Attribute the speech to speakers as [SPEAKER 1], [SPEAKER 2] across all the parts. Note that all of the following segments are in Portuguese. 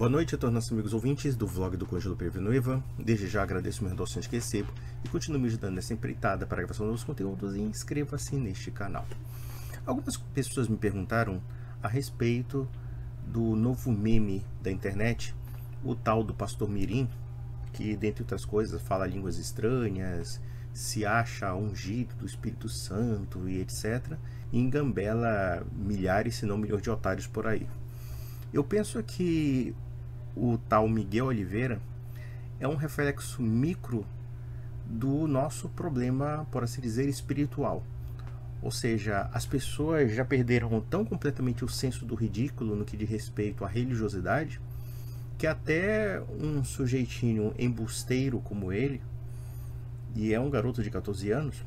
[SPEAKER 1] Boa noite a todos nossos amigos ouvintes do vlog do Cônjuge Pedro Villanueva. Desde já agradeço meus doações que recebo e continuo me ajudando nessa empreitada para a gravação de novos conteúdos e inscreva-se neste canal. Algumas pessoas me perguntaram a respeito do novo meme da internet, o tal do Pastor Mirim, que dentre outras coisas fala línguas estranhas, se acha ungido do Espírito Santo e etc. e engambela milhares, se não milhões de otários por aí. Eu penso que o tal Miguel Oliveira é um reflexo micro do nosso problema, por assim dizer, espiritual. Ou seja, as pessoas já perderam tão completamente o senso do ridículo no que diz respeito à religiosidade, que até um sujeitinho embusteiro como ele, e é um garoto de 14 anos,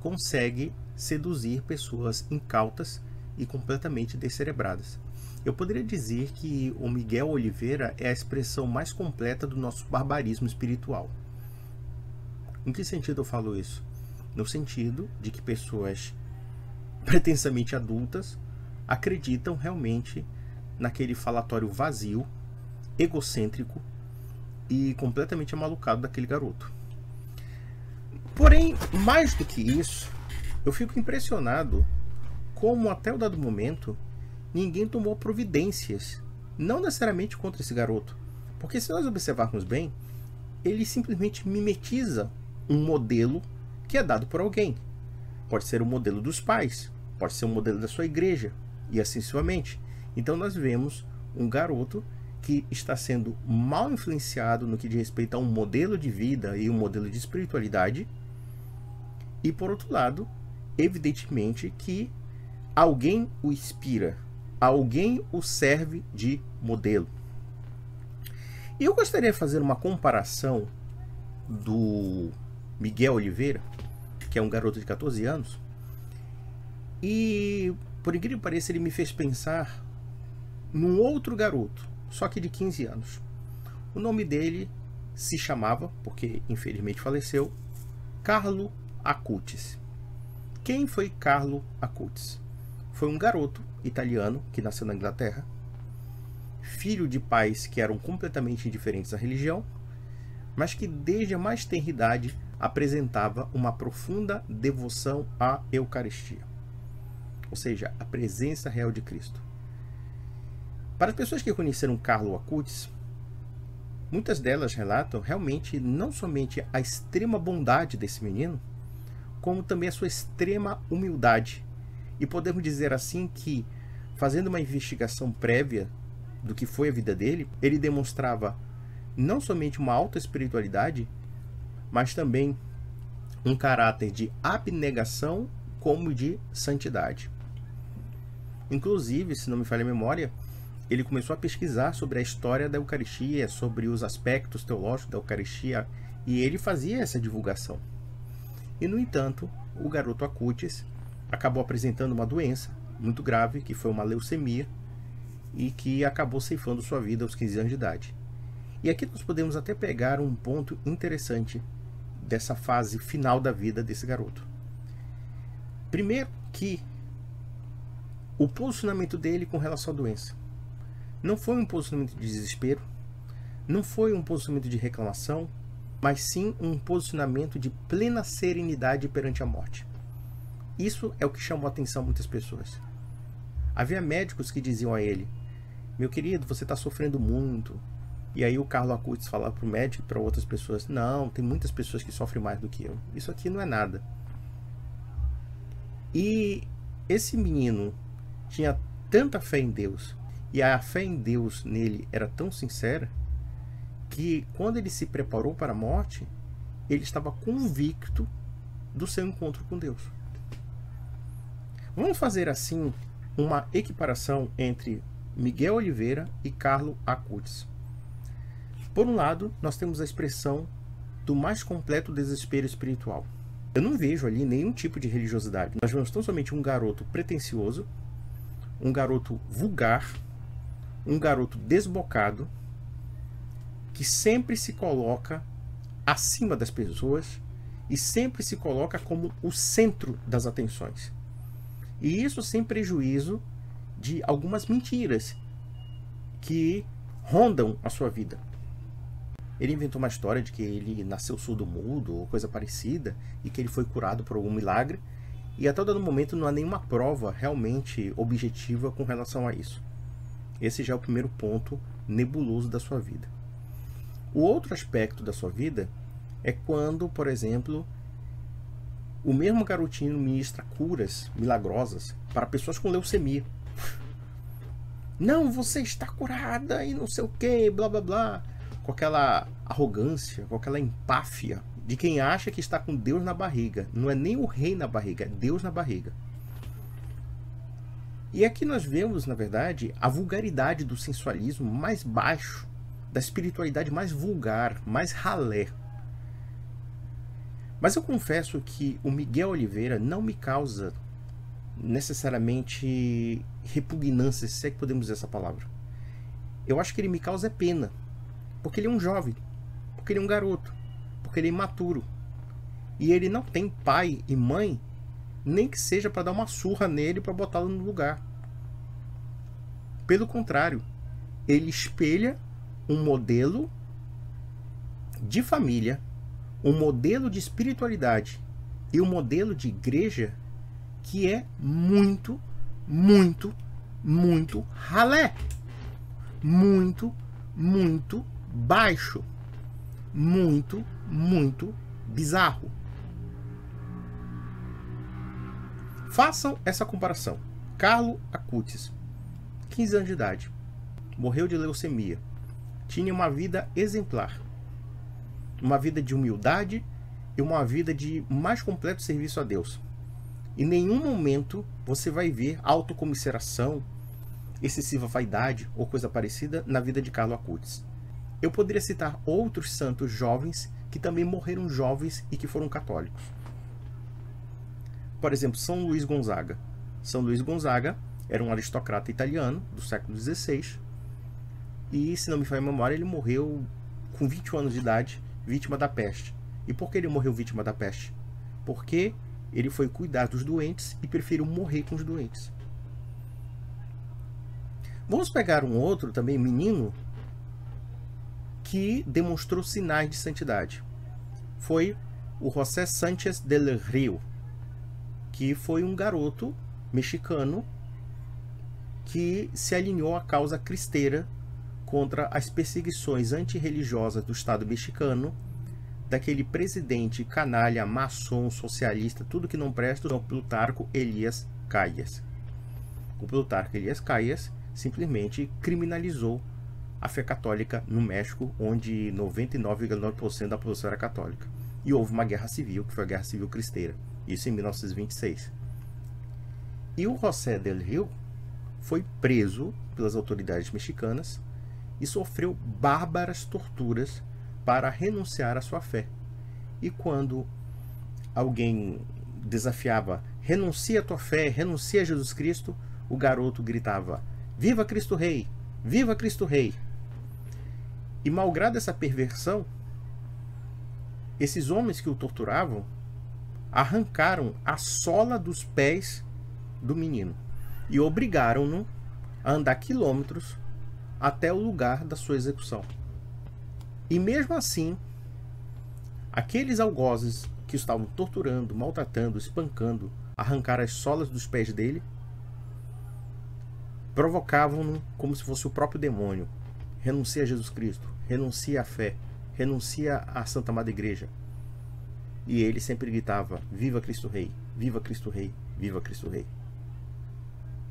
[SPEAKER 1] consegue seduzir pessoas incautas e completamente descerebradas. Eu poderia dizer que o Miguel Oliveira é a expressão mais completa do nosso barbarismo espiritual. Em que sentido eu falo isso? No sentido de que pessoas pretensamente adultas acreditam realmente naquele falatório vazio, egocêntrico e completamente amalucado daquele garoto. Porém, mais do que isso, eu fico impressionado como até o dado momento ninguém tomou providências, não necessariamente contra esse garoto, porque se nós observarmos bem, ele simplesmente mimetiza um modelo que é dado por alguém. Pode ser o modelo dos pais, pode ser o modelo da sua igreja, e assim sucessivamente. Então nós vemos um garoto que está sendo mal influenciado no que diz respeito a um modelo de vida e um modelo de espiritualidade, e por outro lado, evidentemente que alguém o inspira, alguém o serve de modelo. E eu gostaria de fazer uma comparação do Miguel Oliveira, que é um garoto de 14 anos, e por incrível que pareça ele me fez pensar num outro garoto, só que de 15 anos. O nome dele se chamava, porque infelizmente faleceu, Carlo Acutis. Quem foi Carlo Acutis? Foi um garoto italiano que nasceu na Inglaterra, filho de pais que eram completamente indiferentes à religião, mas que desde a mais tenra idade apresentava uma profunda devoção à Eucaristia, ou seja, a presença real de Cristo. Para as pessoas que conheceram Carlo Acutis, muitas delas relatam realmente não somente a extrema bondade desse menino, como também a sua extrema humildade. E podemos dizer assim que, fazendo uma investigação prévia do que foi a vida dele, ele demonstrava não somente uma alta espiritualidade, mas também um caráter de abnegação como de santidade. Inclusive, se não me falha a memória, ele começou a pesquisar sobre a história da Eucaristia, sobre os aspectos teológicos da Eucaristia, e ele fazia essa divulgação. E, no entanto, o garoto Acutis acabou apresentando uma doença muito grave, que foi uma leucemia, e que acabou ceifando sua vida aos 15 anos de idade. E aqui nós podemos até pegar um ponto interessante dessa fase final da vida desse garoto. Primeiro que o posicionamento dele com relação à doença não foi um posicionamento de desespero, não foi um posicionamento de reclamação, mas sim um posicionamento de plena serenidade perante a morte. Isso é o que chamou a atenção de muitas pessoas. Havia médicos que diziam a ele: meu querido, você está sofrendo muito. E aí o Carlo Acutis falava para o médico e para outras pessoas: não, tem muitas pessoas que sofrem mais do que eu. Isso aqui não é nada. E esse menino tinha tanta fé em Deus, e a fé em Deus nele era tão sincera, que quando ele se preparou para a morte, ele estava convicto do seu encontro com Deus. Vamos fazer assim uma equiparação entre Miguel Oliveira e Carlo Acutis. Por um lado, nós temos a expressão do mais completo desespero espiritual. Eu não vejo ali nenhum tipo de religiosidade. Nós vemos tão somente um garoto pretensioso, um garoto vulgar, um garoto desbocado, que sempre se coloca acima das pessoas e sempre se coloca como o centro das atenções. E isso sem prejuízo de algumas mentiras que rondam a sua vida. Ele inventou uma história de que ele nasceu surdo-mudo ou coisa parecida e que ele foi curado por algum milagre, e até o dado momento não há nenhuma prova realmente objetiva com relação a isso. Esse já é o primeiro ponto nebuloso da sua vida. O outro aspecto da sua vida é quando, por exemplo, o mesmo garotinho ministra curas milagrosas para pessoas com leucemia. Não, você está curada e não sei o que, blá blá blá. Com aquela arrogância, com aquela empáfia de quem acha que está com Deus na barriga. Não é nem o rei na barriga, é Deus na barriga. E aqui nós vemos, na verdade, a vulgaridade do sensualismo mais baixo, da espiritualidade mais vulgar, mais ralé. Mas eu confesso que o Miguel Oliveira não me causa necessariamente repugnância, se é que podemos dizer essa palavra. Eu acho que ele me causa pena, porque ele é um jovem, porque ele é um garoto, porque ele é imaturo. E ele não tem pai e mãe, nem que seja para dar uma surra nele para botá-lo no lugar. Pelo contrário, ele espelha um modelo de família, um modelo de espiritualidade e um modelo de igreja que é muito, muito, muito ralé. Muito, muito baixo. Muito, muito bizarro. Façam essa comparação. Carlo Acutis, 15 anos de idade, morreu de leucemia. Tinha uma vida exemplar. Uma vida de humildade e uma vida de mais completo serviço a Deus. Em nenhum momento você vai ver autocomiseração, excessiva vaidade ou coisa parecida na vida de Carlo Acutis. Eu poderia citar outros santos jovens que também morreram jovens e que foram católicos. Por exemplo, São Luís Gonzaga. São Luís Gonzaga era um aristocrata italiano do século XVI e, se não me falha a memória, ele morreu com 21 anos de idade, vítima da peste. E por que ele morreu vítima da peste? Porque ele foi cuidar dos doentes e preferiu morrer com os doentes. Vamos pegar um outro também, menino, que demonstrou sinais de santidade. Foi o José Sánchez del Río, que foi um garoto mexicano que se alinhou à causa cristeira contra as perseguições antirreligiosas do Estado mexicano, daquele presidente canalha, maçom, socialista, tudo que não presta, o Plutarco Elias Calles. O Plutarco Elias Calles simplesmente criminalizou a fé católica no México, onde 99,9% da população era católica. E houve uma guerra civil, que foi a Guerra Civil Cristeira, isso em 1926. E o José del Río foi preso pelas autoridades mexicanas e sofreu bárbaras torturas para renunciar à sua fé. E quando alguém desafiava, renuncia à tua fé, renuncia a Jesus Cristo, o garoto gritava, viva Cristo Rei, viva Cristo Rei. E malgrado essa perversão, esses homens que o torturavam arrancaram a sola dos pés do menino e obrigaram-no a andar quilômetros até o lugar da sua execução. E mesmo assim, aqueles algozes que estavam torturando, maltratando, espancando, arrancaram as solas dos pés dele, provocavam-no como se fosse o próprio demônio. Renuncia a Jesus Cristo, renuncia à fé, renuncia à Santa Madre Igreja. E ele sempre gritava, viva Cristo Rei, viva Cristo Rei, viva Cristo Rei.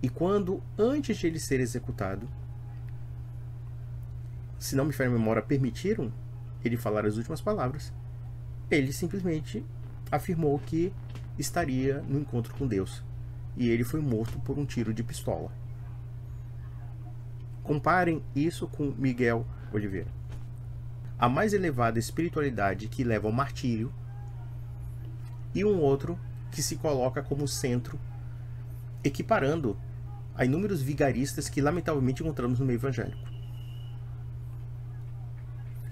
[SPEAKER 1] E quando, antes de ele ser executado, se não me falha a memória, permitiram ele falar as últimas palavras, ele simplesmente afirmou que estaria no encontro com Deus. E ele foi morto por um tiro de pistola. Comparem isso com Miguel Oliveira. A mais elevada espiritualidade que leva ao martírio, e um outro que se coloca como centro, equiparando a inúmeros vigaristas que lamentavelmente encontramos no meio evangélico.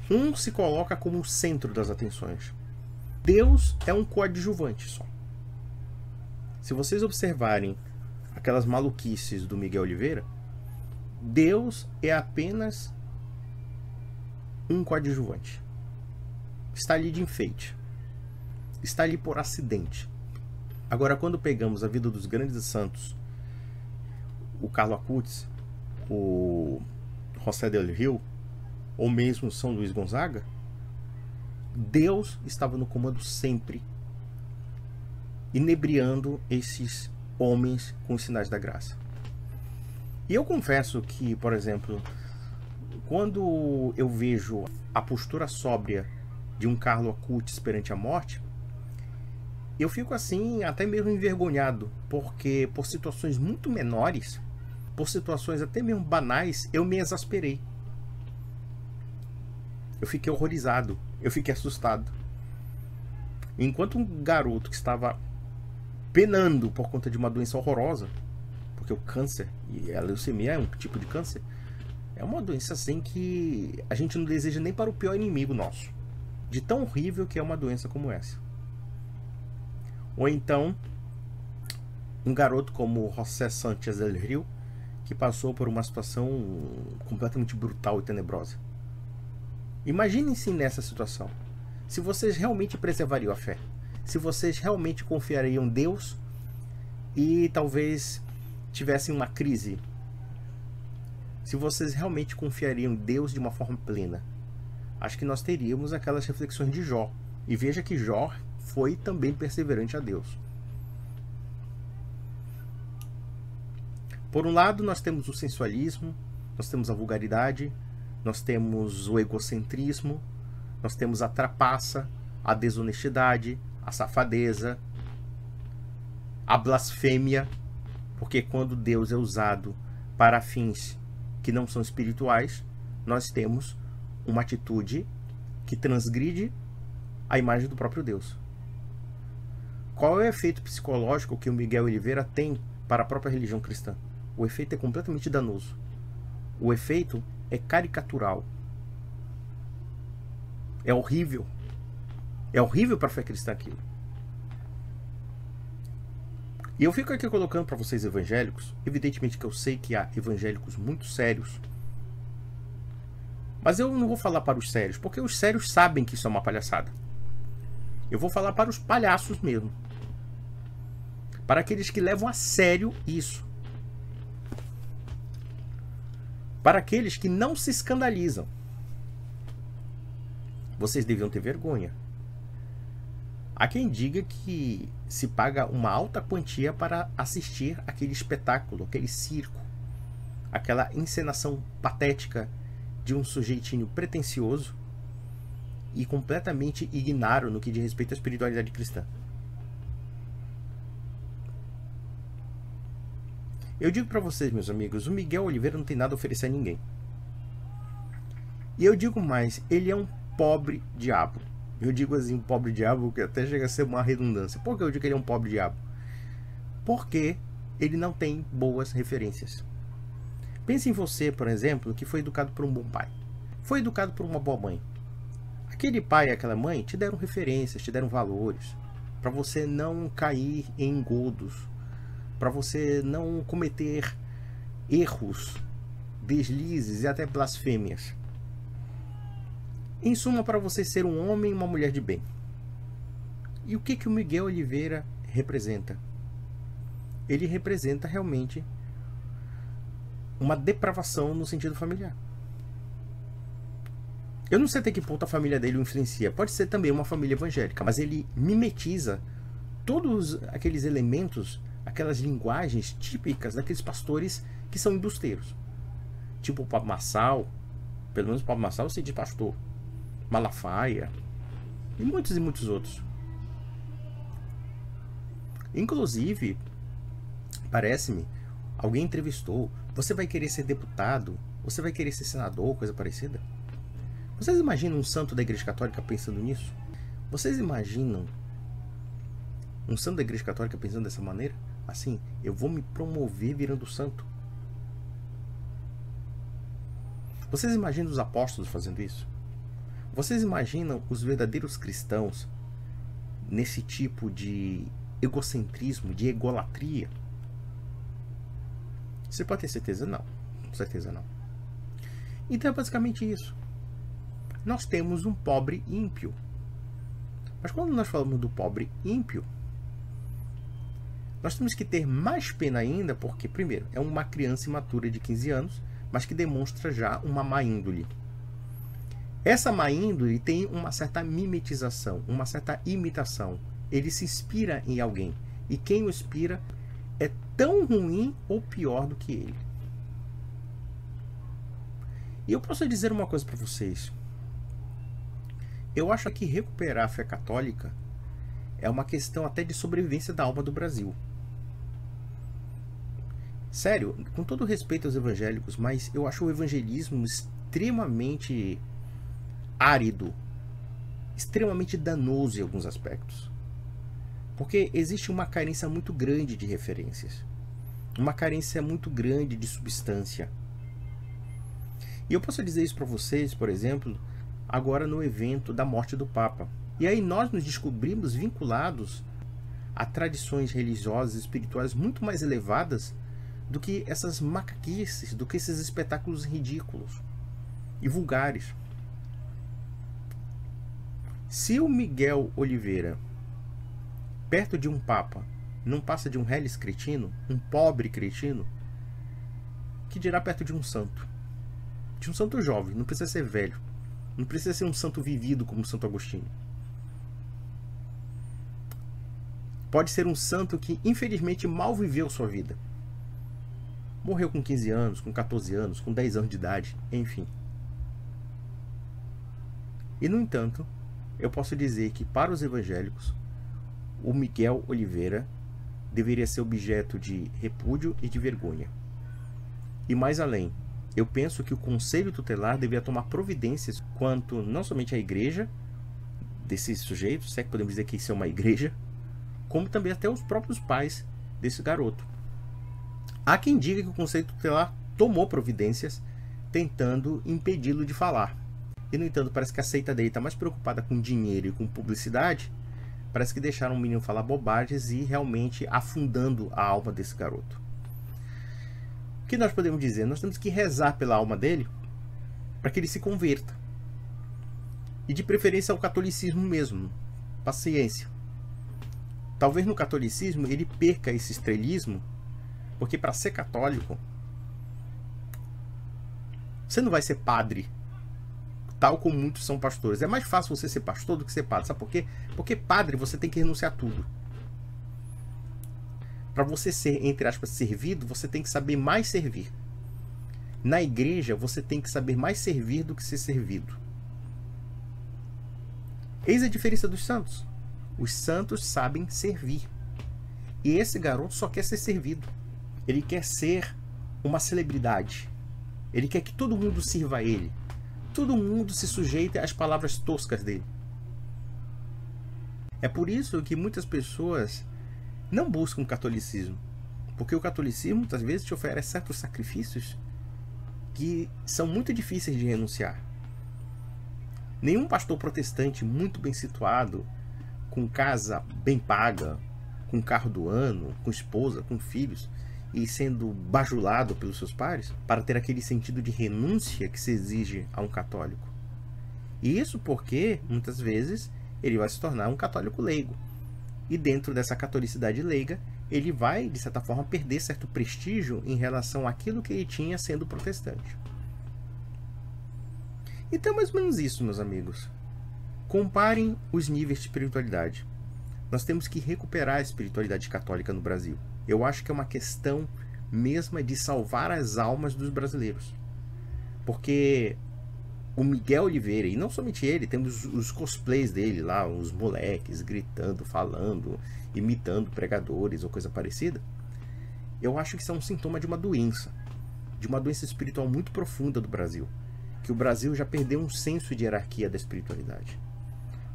[SPEAKER 1] Um se coloca como o centro das atenções. Deus é um coadjuvante só. Se vocês observarem aquelas maluquices do Miguel Oliveira, Deus é apenas um coadjuvante. Está ali de enfeite. Está ali por acidente. Agora, quando pegamos a vida dos grandes santos, o Carlo Acutis, o José del Rio, ou mesmo São Luís Gonzaga, Deus estava no comando sempre, inebriando esses homens com os sinais da graça. E eu confesso que, por exemplo, quando eu vejo a postura sóbria de um Carlo Acutis perante a morte, eu fico assim, até mesmo envergonhado, porque por situações muito menores, por situações até mesmo banais, eu me exasperei. Eu fiquei horrorizado, eu fiquei assustado. Enquanto um garoto que estava penando por conta de uma doença horrorosa, porque o câncer, e a leucemia é um tipo de câncer, é uma doença assim que a gente não deseja nem para o pior inimigo nosso, de tão horrível que é uma doença como essa. Ou então, um garoto como José Sánchez del Rio, que passou por uma situação completamente brutal e tenebrosa. Imaginem-se nessa situação. Se vocês realmente preservariam a fé, se vocês realmente confiariam em Deus e talvez tivessem uma crise, se vocês realmente confiariam em Deus de uma forma plena, acho que nós teríamos aquelas reflexões de Jó. E veja que Jó foi também perseverante a Deus. Por um lado, nós temos o sensualismo, nós temos a vulgaridade, nós temos o egocentrismo, nós temos a trapaça, a desonestidade, a safadeza, a blasfêmia, porque quando Deus é usado para fins que não são espirituais, nós temos uma atitude que transgride a imagem do próprio Deus. Qual é o efeito psicológico que o Miguel Oliveira tem para a própria religião cristã? O efeito é completamente danoso. O efeito é caricatural. É horrível. É horrível para a fé cristã aquilo. E eu fico aqui colocando para vocês evangélicos, evidentemente que eu sei que há evangélicos muito sérios, mas eu não vou falar para os sérios, porque os sérios sabem que isso é uma palhaçada. Eu vou falar para os palhaços mesmo. Para aqueles que levam a sério isso. Para aqueles que não se escandalizam. Vocês deviam ter vergonha. Há quem diga que se paga uma alta quantia para assistir aquele espetáculo, aquele circo, aquela encenação patética de um sujeitinho pretensioso e completamente ignaro no que diz respeito à espiritualidade cristã. Eu digo para vocês, meus amigos, o Miguel Oliveira não tem nada a oferecer a ninguém. E eu digo mais, ele é um pobre diabo. Eu digo assim, um pobre diabo, que até chega a ser uma redundância. Por que eu digo que ele é um pobre diabo? Porque ele não tem boas referências. Pense em você, por exemplo, que foi educado por um bom pai. Foi educado por uma boa mãe. Aquele pai e aquela mãe te deram referências, te deram valores, para você não cair em engodos, para você não cometer erros, deslizes e até blasfêmias. Em suma, para você ser um homem e uma mulher de bem. E o que o Miguel Oliveira representa? Ele representa realmente uma depravação no sentido familiar. Eu não sei até que ponto a família dele o influencia. Pode ser também uma família evangélica, mas ele mimetiza todos aqueles elementos, aquelas linguagens típicas daqueles pastores que são embusteiros. Tipo o Pablo Marçal, pelo menos o Pablo Marçal eu sei de pastor, Malafaia e muitos outros. Inclusive, parece-me, alguém entrevistou: você vai querer ser deputado? Você vai querer ser senador? Coisa parecida. Vocês imaginam um santo da Igreja Católica pensando nisso? Vocês imaginam um santo da Igreja Católica pensando dessa maneira? Assim, eu vou me promover virando santo. Vocês imaginam os apóstolos fazendo isso? Vocês imaginam os verdadeiros cristãos nesse tipo de egocentrismo, de egolatria? Você pode ter certeza? Não. com certeza não. Então é basicamente isso. Nós temos um pobre ímpio. Mas quando nós falamos do pobre ímpio, nós temos que ter mais pena ainda, porque, primeiro, é uma criança imatura de 15 anos, mas que demonstra já uma má índole. Essa má índole tem uma certa mimetização, uma certa imitação. Ele se inspira em alguém. E quem o inspira é tão ruim ou pior do que ele. E eu posso dizer uma coisa para vocês. Eu acho que recuperar a fé católica é uma questão até de sobrevivência da alma do Brasil. Sério, com todo respeito aos evangélicos, mas eu acho o evangelismo extremamente árido, extremamente danoso em alguns aspectos. Porque existe uma carência muito grande de referências, uma carência muito grande de substância. E eu posso dizer isso para vocês, por exemplo, agora no evento da morte do Papa. E aí nós nos descobrimos vinculados a tradições religiosas e espirituais muito mais elevadas do que essas macaquices, do que esses espetáculos ridículos e vulgares. Se o Miguel Oliveira, perto de um papa, não passa de um reles cretino, um pobre cretino, que dirá perto de um santo? De um santo jovem, não precisa ser velho, não precisa ser um santo vivido como Santo Agostinho. Pode ser um santo que infelizmente mal viveu sua vida. Morreu com 15 anos, com 14 anos, com 10 anos de idade, enfim. E no entanto, eu posso dizer que para os evangélicos, o Miguel Oliveira deveria ser objeto de repúdio e de vergonha. E mais além, eu penso que o Conselho Tutelar deveria tomar providências quanto não somente à igreja desse sujeito, se é que podemos dizer que isso é uma igreja, como também até os próprios pais desse garoto. Há quem diga que o Conselho Tutelar tomou providências tentando impedi-lo de falar. E, no entanto, parece que a seita dele está mais preocupada com dinheiro e com publicidade. Parece que deixaram o menino falar bobagens e realmente afundando a alma desse garoto. O que nós podemos dizer? Nós temos que rezar pela alma dele para que ele se converta. E de preferência ao catolicismo mesmo. Paciência. Talvez no catolicismo ele perca esse estrelismo, porque para ser católico, você não vai ser padre, tal como muitos são pastores. É mais fácil você ser pastor do que ser padre. Sabe por quê? Porque padre você tem que renunciar a tudo. Para você ser, entre aspas, servido, você tem que saber mais servir. Na igreja, você tem que saber mais servir do que ser servido. Eis a diferença dos santos. Os santos sabem servir. E esse garoto só quer ser servido. Ele quer ser uma celebridade. Ele quer que todo mundo sirva a ele. Todo mundo se sujeite às palavras toscas dele. É por isso que muitas pessoas não buscam o catolicismo. Porque o catolicismo muitas vezes te oferece certos sacrifícios que são muito difíceis de renunciar. Nenhum pastor protestante muito bem situado, com casa bem paga, com carro do ano, com esposa, com filhos, e sendo bajulado pelos seus pares, para ter aquele sentido de renúncia que se exige a um católico. E isso porque, muitas vezes, ele vai se tornar um católico leigo. E dentro dessa catolicidade leiga, ele vai, de certa forma, perder certo prestígio em relação àquilo que ele tinha sendo protestante. Então é mais ou menos isso, meus amigos. Comparem os níveis de espiritualidade. Nós temos que recuperar a espiritualidade católica no Brasil. Eu acho que é uma questão mesma de salvar as almas dos brasileiros. Porque o Miguel Oliveira, e não somente ele, temos os cosplays dele lá, os moleques gritando, falando, imitando pregadores ou coisa parecida. Eu acho que isso é um sintoma de uma doença espiritual muito profunda do Brasil. Que o Brasil já perdeu um senso de hierarquia da espiritualidade.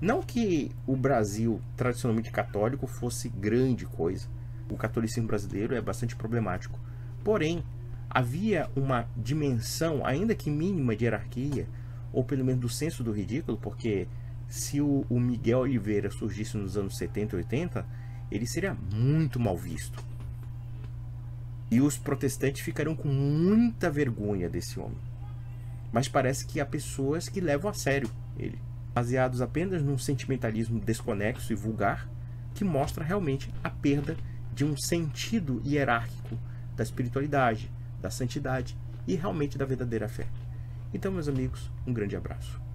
[SPEAKER 1] Não que o Brasil, tradicionalmente católico, fosse grande coisa. O catolicismo brasileiro é bastante problemático. Porém, havia uma dimensão, ainda que mínima, de hierarquia, ou pelo menos do senso do ridículo, porque se o Miguel Oliveira surgisse nos anos 70 e 80, ele seria muito mal visto. E os protestantes ficaram com muita vergonha desse homem. Mas parece que há pessoas que levam a sério ele, baseados apenas num sentimentalismo desconexo e vulgar, que mostra realmente a perda de um sentido hierárquico da espiritualidade, da santidade e realmente da verdadeira fé. Então, meus amigos, um grande abraço.